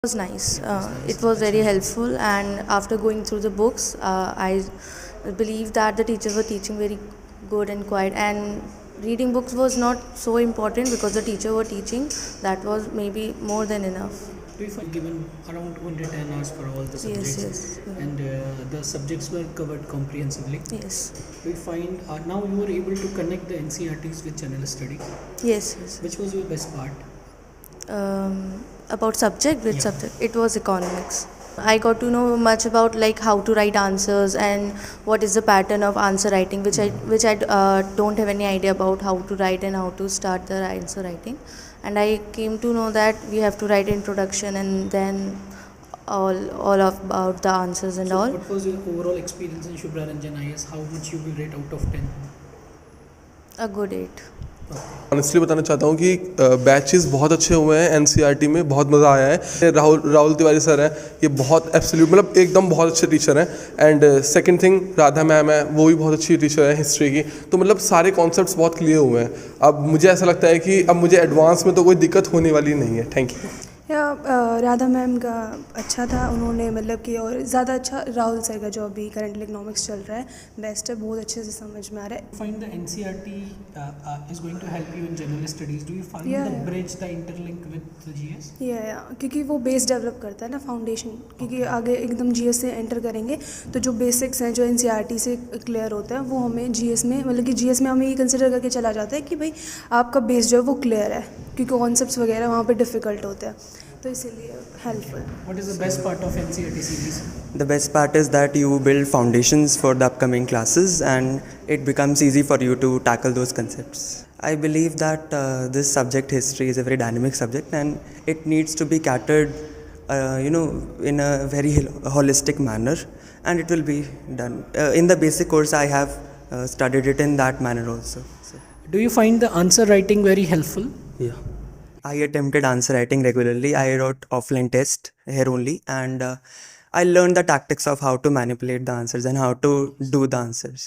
Was nice. It was very helpful, and after going through the books, I believe that the teachers were teaching very good and quiet. And reading books was not so important because the teacher were teaching. That was maybe more than enough. Do you find given around 210 hours for all the subjects, Yes. Yeah. and the subjects were covered comprehensively? Yes. Do you find now you were able to connect the NCRTs with general study? Yes. Yes. Which was your best part? About subject, which Yeah. subject? It was economics. I got to know much about like how to write answers and what is the pattern of answer writing, which I don't have any idea about how to write and how to start the answer writing. And I came to know that we have to write introduction and then all of about the answers and So all. what was your overall experience in Shubhra Ranjan IS? How much you will rate out of 10? A good 8. Honestly बताना चाहता हूँ कि batches बहुत अच्छे हुए हैं NCERT में, बहुत मज़ा आया है। राहुल तिवारी सर हैं, ये बहुत एब्सोल्यूट मतलब एकदम बहुत अच्छे टीचर हैं। And second thing Radha ma'am है, वो भी बहुत अच्छी टीचर है हिस्ट्री की। तो मतलब सारे कॉन्सेप्ट्स बहुत क्लियर हुए हैं। अब मुझे ऐसा लगता है कि अब मुझे एडवांस में तो कोई दिक्कत होने वाली नहीं है। Thank you. या राधा मैम का अच्छा था, उन्होंने मतलब कि और ज़्यादा अच्छा राहुल सर का जो अभी करंटली इकोनॉमिक्स चल रहा है बेस्ट है, बहुत अच्छे से समझ में आ रहा है। Find the NCRT is going to help you in general studies. Do you find the bridge, the interlink with the GS? या क्योंकि वो बेस डेवलप करता है ना, फाउंडेशन, क्योंकि आगे एकदम जीएस से एंटर करेंगे तो जो बेसिक्स हैं जो एनसीईआरटी से क्लियर होता है वो हमें जीएस में मतलब कि जीएस में हमें ये कंसिडर करके चला जाता है कि भाई आपका बेस जो है वो क्लियर है, क्योंकि कॉन्सेप्ट्स वगैरह वहाँ पे डिफ़िकल्ट होते हैं, तो इसीलिए helpful. What is the best part of NCRT series? The best part is that you build foundations for the upcoming classes and it becomes easy for you to tackle those concepts. I believe that this subject history is a very dynamic subject and it needs to be catered in a very holistic manner, and it will be done. In the basic course I have studied it in that manner also. So. Do you find the answer writing very helpful? Yeah. I attempted answer writing regularly. I wrote offline test here only, and I learned the tactics of how to manipulate the answers and how to do the answers.